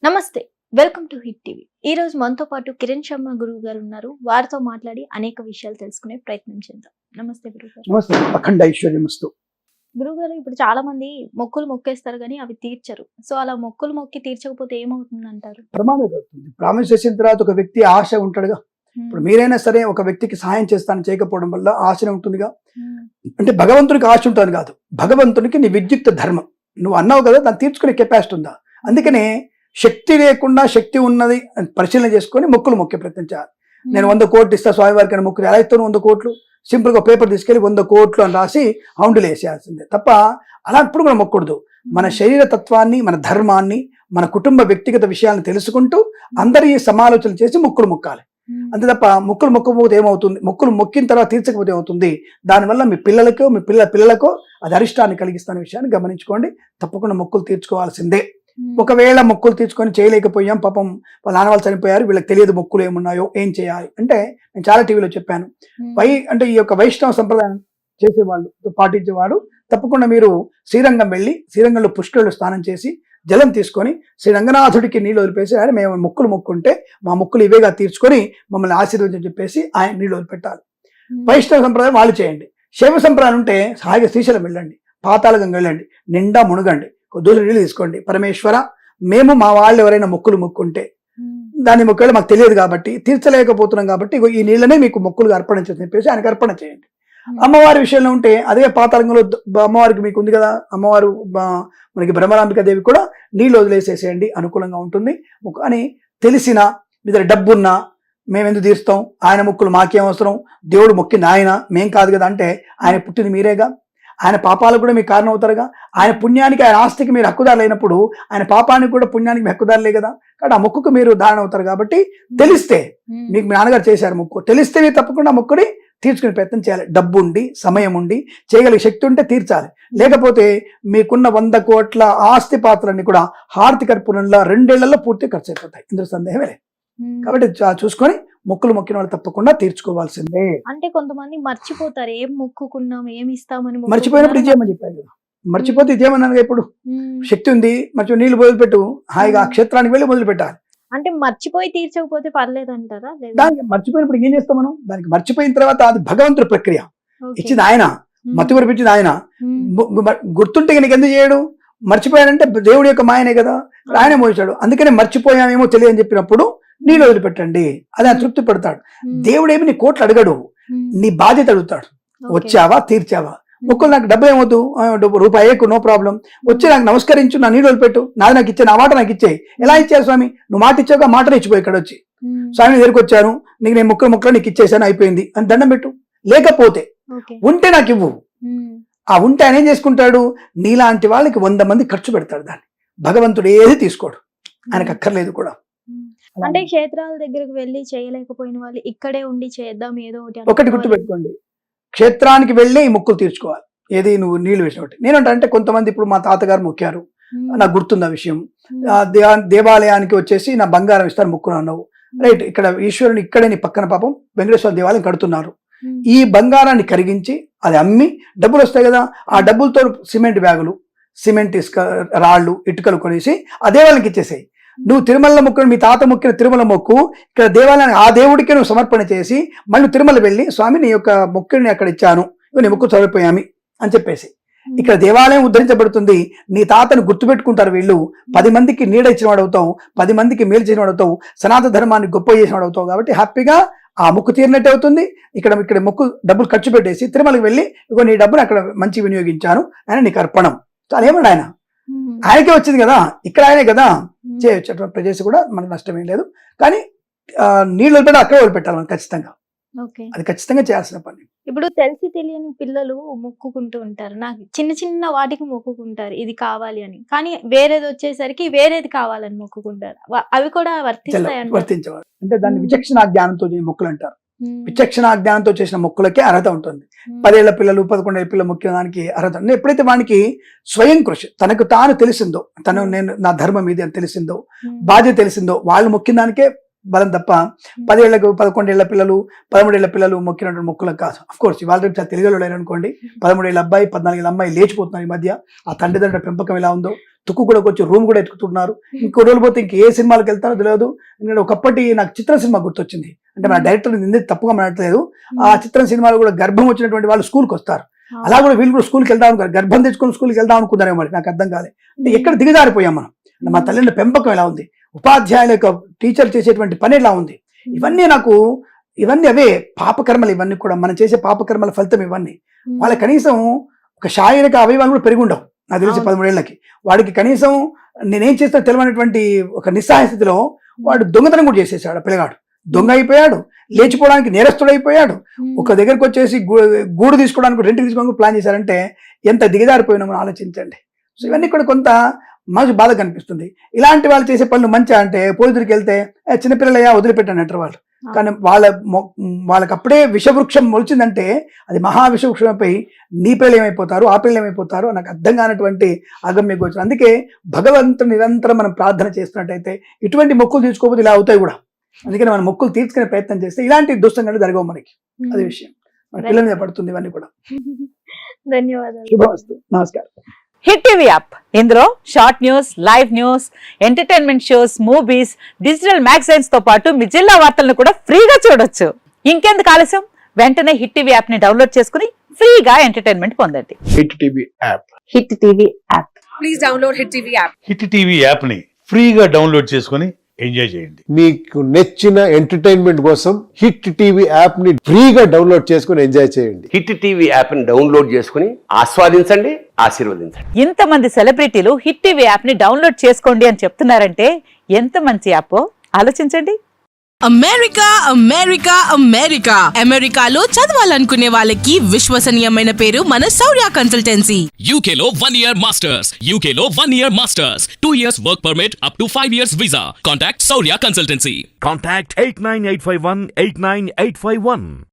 నమస్తే. Welcome to hit TV. ఈ రోజు మనతో పాటు కిరణ్ శర్మ గురువు గారు ఉన్నారు. వారితో మాట్లాడి అనేక విషయాలు తెలుసుకునే ప్రయత్నం చేద్దాం. నమస్తే గురుగారు. నమస్తే. అఖండ ఐశ్వర్యమస్తు. గురుగారు, ఇప్పుడు చాలా మంది మొక్కులు మొక్కేస్తారు కానీ అవి తీర్చరు. సో అలా మొక్కులు మొక్కి తీర్చకపోతే ఏమవుతుంది అంటారు? ప్రమాదం అవుతుంది. ప్రామిస్ చేసిన తర్వాత ఒక వ్యక్తి ఆశ ఉంటాడుగా. ఇప్పుడు మీరైనా సరే ఒక వ్యక్తికి సహాయం చేస్తాను చేయకపోవడం వల్ల ఆశనే ఉంటుందిగా. అంటే భగవంతునికి ఆశ ఉంటుంది కాదు, భగవంతునికి నీ విద్యుక్త ధర్మం. నువ్వు అన్నావు కదా, దాన్ని తీర్చుకునే కెపాసిటీ ఉందా? అందుకనే శక్తి లేకుండా శక్తి ఉన్నది పరిశీలన చేసుకొని మొక్కులు మొక్కే ప్రయత్నం చేయాలి. నేను 100 కోట్లు ఇస్తా స్వామివారికి అని మొక్కు ఎలా ఇస్తాను? 100 కోట్లు సింపుల్ గా పేపర్ తీసుకెళ్లి 100 కోట్లు అని రాసి హౌండులు వేసేయాల్సిందే తప్ప అలా ఇప్పుడు కూడా మొక్కకూడదు. మన శరీర తత్వాన్ని, మన ధర్మాన్ని, మన కుటుంబ వ్యక్తిగత విషయాలను తెలుసుకుంటూ అందరి సమాలోచన చేసి మొక్కులు మొక్కాలి. అంతే తప్ప మొక్కులు మొక్కకపోతే ఏమవుతుంది? మొక్కులు మొక్కిన తర్వాత తీర్చకపోతే ఏమవుతుంది? దానివల్ల మీ పిల్లలకో మీ పిల్లలకో అది అరిష్టాన్ని కలిగిస్తున్న విషయాన్ని గమనించుకోండి. తప్పకుండా మొక్కులు తీర్చుకోవాల్సిందే. ఒకవేళ మొక్కులు తీర్చుకొని చేయలేకపోయాం, పాపం వాళ్ళ నాన్న వాళ్ళు చనిపోయారు, వీళ్ళకి తెలియదు మొక్కులు ఏమున్నాయో, ఏం చేయాలి అంటే నేను చాలా టీవీలో చెప్పాను. అంటే ఈ యొక్క వైష్ణవ సంప్రదాయం చేసేవాళ్ళు పాటించేవాడు తప్పకుండా మీరు శ్రీరంగం వెళ్ళి శ్రీరంగంలో పుష్కరులు స్నానం చేసి జలం తీసుకొని శ్రీ రంగనాథుడికి నీళ్ళు వదిలిపేసి ఆయన మేము మొక్కులు మొక్కుంటే మా మొక్కులు ఇవేగా తీర్చుకొని మమ్మల్ని ఆశీర్వదించని చెప్పేసి ఆయన నీళ్ళు వదిలిపెట్టాలి. వైష్ణవ సంప్రదాయం వాళ్ళు చేయండి. శైవ సంప్రదాయం ఉంటే హాయిగా శ్రీశైలం వెళ్ళండి, పాతాళగంగ వెళ్ళండి, నిండా మునుగండి, కొద్దులు నీళ్ళు తీసుకోండి. పరమేశ్వర, మేము మా వాళ్ళు ఎవరైనా మొక్కులు మొక్కుంటే దాని మొక్కలు మాకు తెలియదు కాబట్టి తీర్చలేకపోతున్నాం కాబట్టి ఈ నీళ్ళనే మీకు మొక్కులుగా అర్పణించని చెప్పేసి ఆయనకు అర్పణ చేయండి. అమ్మవారి విషయంలో ఉంటే అదే పాతాళంగంలో అమ్మవారికి మీకు ఉంది కదా, అమ్మవారు మనకి బ్రహ్మరాంబిక దేవి కూడా నీళ్ళు వదిలేసేసేయండి, అనుకూలంగా ఉంటుంది. అని తెలిసిన మీ దగ్గర డబ్బున్నా మేము ఎందుకు తీరుస్తాం, ఆయన మొక్కులు మాకేం అవసరం, దేవుడు మొక్కింది ఆయన, మేం కాదు కదా అంటే ఆయన పుట్టింది మీరేగా, ఆయన పాపాలకు కూడా మీకు కారణం అవుతారుగా. ఆయన పుణ్యానికి, ఆయన ఆస్తికి మీరు హక్కుదారులు అయినప్పుడు ఆయన పాపానికి కూడా పుణ్యానికి మీ హక్కుదారులే కదా. కాబట్టి ఆ మొక్కుకు మీరు దారణ అవుతారు. కాబట్టి తెలిస్తే మీకు మీ నాన్నగారు చేశారు మొక్కు, తెలిస్తే మీరు తప్పకుండా మొక్కుని తీర్చుకునే ప్రయత్నం చేయాలి. డబ్బు ఉండి, సమయం ఉండి, చేయగలిగే శక్తి ఉంటే తీర్చాలి. లేకపోతే మీకున్న 100 కోట్ల ఆస్తి పాత్రలన్నీ కూడా హారతి కర్పూరంలో 2 ఏళ్లలో పూర్తి ఖర్చు అయిపోతాయి, ఇందులో సందేహమే లేదు. కాబట్టి చూసుకొని మొక్కులు మొక్కిన వాళ్ళు తప్పకుండా తీర్చుకోవాల్సిందే. అంటే కొంతమంది మర్చిపోతారు, ఏం మొక్కుకున్నాం ఏమి ఇస్తామని. మర్చిపోయినప్పుడు ఇదేమని చెప్పాను కదా, మర్చిపోతే ఇదేమన్నాను. ఇప్పుడు శక్తి ఉంది, మర్చిపో నీళ్ళు మొదలుపెట్టు, హాయిగా క్షేత్రానికి వెళ్ళి మొదలు పెట్టాలి. అంటే మర్చిపోయి తీర్చకపోతే పర్లేదు అంటారా? దానికి మర్చిపోయినప్పుడు ఏం చేస్తాం మనం? దానికి మర్చిపోయిన తర్వాత అది భగవంతుడి ప్రక్రియ, ఇచ్చింది ఆయన, మతి వరపించింది ఆయన. గుర్తుంటే నీకు ఎందుకు చేయడు? మర్చిపోయాడంటే దేవుడి యొక్క మాయనే కదా, ఆయన మోసాడు. అందుకనే మర్చిపోయామేమో తెలియని చెప్పినప్పుడు నీళ్ళు వదిలిపెట్టండి, అది ఆయన తృప్తి పడతాడు. దేవుడేమి నీ కోట్లు అడగడు, నీ బాధ్యత అడుగుతాడు. వచ్చావా, తీర్చావా? మొక్కులు నాకు డబ్బు ఏమవుతు, రూపాయకు నో ప్రాబ్లం, వచ్చి నాకు నమస్కరించు, నా నీళ్ళు వదిలిపెట్టు, నాది నాకు ఇచ్చే, నా మాట నాకు ఇచ్చే. ఎలా ఇచ్చారు స్వామి? నువ్వు మాట ఇచ్చావుగా, మాట ఇచ్చిపోయి ఇక్కడ వచ్చి స్వామి దగ్గరికి వచ్చాను, నీకు నేను మొక్కలు నీకు ఇచ్చేసాను, అయిపోయింది అని దండం పెట్టు. లేకపోతే ఉంటే నాకు ఇవ్వు. ఆ ఉంటే ఆయన ఏం చేసుకుంటాడు? నీలాంటి వాళ్ళకి 100 మంది ఖర్చు పెడతాడు. దాన్ని భగవంతుడు ఏది తీసుకోడు, ఆయనకు అక్కర్లేదు కూడా. అంటే క్షేత్రాల దగ్గరకు వెళ్ళి చేయలేకపోయిన వాళ్ళు ఇక్కడే ఉండి చేద్దాం ఏదో ఒకటి గుర్తుపెట్టుకోండి, క్షేత్రానికి వెళ్ళి ఈ మొక్కులు తీర్చుకోవాలి. ఏది నువ్వు నీళ్లు వేసినట్టు. నేనంటే కొంతమంది ఇప్పుడు మా తాతగారు మొక్కారు, నాకు గుర్తుంది ఆ విషయం. దేవాలయానికి వచ్చేసి నా బంగారం ఇస్తాను మొక్కులు అన్నావు, రైట్. ఇక్కడ ఈశ్వరుని ఇక్కడే నీ పక్కన పాపం వెంకటేశ్వర దేవాలయం కడుతున్నారు. ఈ బంగారాన్ని కరిగించి అది అమ్మి డబ్బులు వస్తాయి కదా, ఆ డబ్బులతో సిమెంట్ బ్యాగులు, సిమెంట్ ఇసుక, రాళ్ళు, ఇటుకలు కొనేసి ఆ దేవాలయానికి ఇచ్చేసాయి. నువ్వు తిరుమల మొక్కు, మీ తాత మొక్కిన తిరుమల మొక్కు ఇక్కడ దేవాలయాన్ని ఆ దేవుడికి నువ్వు సమర్పణ చేసి మళ్ళీ తిరుమల వెళ్ళి స్వామి నీ యొక్క మొక్కుని అక్కడ ఇచ్చాను, నీ మొక్కు చదివిపోయామి అని చెప్పేసి ఇక్కడ దేవాలయం ఉద్ధరించబడుతుంది. నీ తాతను గుర్తుపెట్టుకుంటారు వీళ్ళు. 10 మందికి నీడ ఇచ్చిన వాడు అవుతావు, 10 మందికి మేలు చేసిన వాడు అవుతావు, సనాతన ధర్మాన్ని గొప్ప చేసిన వాడు అవుతావు. కాబట్టి హ్యాపీగా ఆ మొక్కు తీరినట్టే అవుతుంది. ఇక్కడ మొక్కు డబ్బులు ఖర్చు పెట్టేసి తిరుమలకి వెళ్ళి ఇగో నీ డబ్బును అక్కడ మంచి వినియోగించాను ఆయన నీకు అర్పణం. చాలా ఏమన్నా ఆయన ఆయనకే వచ్చింది కదా, ఇక్కడ ఆయనే కదా చేయొచ్చు. ప్రజెస్ కూడా మనకు నష్టమేం లేదు. కానీ నీళ్ళు వదిలిపెట్టి అక్కడే వదిలిపెట్టాలి మనం ఖచ్చితంగా, అది ఖచ్చితంగా చేయాల్సిన పని. ఇప్పుడు తెలిసి తెలియని పిల్లలు మొక్కుకుంటూ ఉంటారు, నాకు చిన్న చిన్న వాటికి మొక్కుకుంటారు ఇది కావాలి అని, కానీ వేరేది వచ్చేసరికి వేరేది కావాలని మొక్కుకుంటారు. అవి కూడా వర్తించేవారు అంటే దాన్ని విచక్షణ జ్ఞానంతో మొక్కులు అంటారు. విచక్షణ జ్ఞానంతో చేసిన మొక్కులకే అర్హత ఉంటుంది. 10 ఏళ్ల పిల్లలు, 11 ఏళ్ల పిల్లలు మొక్కిన దానికి అర్హత. ఎప్పుడైతే వానికి స్వయం కృషి, తనకు తాను తెలిసిందో, నేను నా ధర్మం ఇది అని తెలిసిందో, బాధ్యత తెలిసిందో, వాళ్ళు మొక్కిన దానికే బలం తప్ప 10 ఏళ్లకు 11 ఏళ్ల పిల్లలు 13 ఏళ్ల పిల్లలు మొక్కినటువంటి మొక్కులకు కాదు. అఫ్ కోర్స్ ఇవాళ రేపు తెలుగులో అనుకోండి 13 ఏళ్ల అబ్బాయి 14 ఏళ్ల అమ్మాయి లేచిపోతున్నారు ఈ మధ్య. ఆ తండ్రిదండ్రుల పెంపకం ఎలా ఉందో, తుక్కు కూడా వచ్చి రూమ్ కూడా ఎత్తుకుతున్నారు. ఇంకో రోజులు పోతే ఇంక ఏ సినిమాలకు వెళ్తారో తెలియదు. ఎందుకంటే ఒకప్పటి నాకు చిత్ర సినిమా గుర్తొచ్చింది. అంటే మన డైరెక్టర్ నింది తప్పుగా మాట్లాడలేదు. ఆ చిత్రం సినిమాలో కూడా గర్భం వచ్చినటువంటి వాళ్ళు స్కూల్కి వస్తారు. అలా కూడా వీళ్ళు కూడా స్కూల్కి వెళ్దాం అనుకున్నారు. గర్భం తెచ్చుకుని స్కూల్కి వెళ్దాం అనుకున్నారేమో మరి, నాకు అర్థం కాలేదు. అంటే ఎక్కడ దిగజారిపోయాం మనం. మా తల్లిదండ్రుల పెంపకం ఎలా ఉంది, ఉపాధ్యాయుల యొక్క టీచర్ చేసేటువంటి పని ఎలా ఉంది, ఇవన్నీ అవే పాపకర్మలు. ఇవన్నీ కూడా మనం చేసే పాపకర్మల ఫలితం ఇవన్నీ. వాళ్ళ కనీసం ఒక శారీరక అవయవాలు కూడా పెరిగి ఉండవు నాకు తెలిసి 13 ఏళ్ళకి. వాడికి కనీసం నేనేం చేస్తా తెలియనటువంటి ఒక నిస్సహాయ స్థితిలో వాడు దొంగతనం కూడా చేసేసాడు. పిల్లగాడు దొంగ అయిపోయాడు, లేచిపోవడానికి నేరస్తుడైపోయాడు. ఒక దగ్గరకు వచ్చేసి గూడు తీసుకోవడానికి, రెంట్కి తీసుకోవడానికి ప్లాన్ చేశారంటే ఎంత దిగజారిపోయినామో ఆలోచించండి. సో ఇవన్నీ కూడా కొంత మనసు బాధ కనిపిస్తుంది. ఇలాంటి వాళ్ళు చేసే పనులు మంచిగా అంటే పోలీసులకు వెళ్తే చిన్నపిల్లలయ్యా వదిలిపెట్టాను అంటారు వాళ్ళు. కానీ వాళ్ళకి అప్పుడే విషవృక్షం మొలిచిందంటే అది మహా విషవృక్షంపై నీ పిల్లలు ఏమైపోతారు, ఆ పిల్లలు ఏమైపోతారు నాకు అర్థం కానటువంటి అగమ్య గోచరం. అందుకే భగవంతుడు నిరంతరం మనం ప్రార్థన చేస్తున్నట్టయితే ఇటువంటి మొక్కులు తీసుకోకపోతే ఇలా అవుతాయి కూడా. అందుకని మనం మొక్కులు తీర్చుకునే ప్రయత్నం చేస్తే ఇలాంటి దుస్తంగా జరగవు మనకి. అది విషయం. మన పిల్లల మీద పడుతుంది ఇవన్నీ కూడా. ధన్యవాదాలు. శుభమస్తు. నమస్కారం. హిట్ టీవీ యాప్, ఇందులో short news, live news, entertainment shows, movies, digital magazines తో పాటు మీ జిల్లా వార్తలను కూడా ఫ్రీగా చూడొచ్చు. ఇంకెందుకు ఆలస్యం, వెంటనే హిట్ టీవీ యాప్ ని డౌన్లోడ్ చేసుకుని ఫ్రీగా ఎంటర్టైన్మెంట్ పొందండి. Hit TV app. Hit TV app. Please download Hit TV app. Hit TV app ని ఫ్రీగా డౌన్లోడ్ చేసుకొని ఎంజాయ్ చేయండి. మీకు నచ్చిన ఎంటర్టైన్మెంట్ కోసం హిట్ టీవీ యాప్ ని ఫ్రీగా డౌన్లోడ్ చేసుకుని ఎంజాయ్ చేయండి. హిట్ టీవీ యాప్ ని డౌన్లోడ్ చేసుకుని ఆస్వాదించండి, ఆశీర్వదించండి. ఇంతమంది సెలబ్రిటీలు హిట్ టీవీ యాప్ ని డౌన్లోడ్ చేసుకోండి అని చెప్తున్నారంటే ఎంత మంచి యాప్ ఆలోచించండి. అమెరికా అమెరికాలో చదవాలనుకునే వాళ్ళకి విశ్వసనీయమైన పేరు మన శౌర్య కన్సల్టెన్సీ. UK లో 1 year masters. UK లో 1 year masters. 2 years work permit up to 5 years visa. Contact Saurya Consultancy. Contact 89851 89851.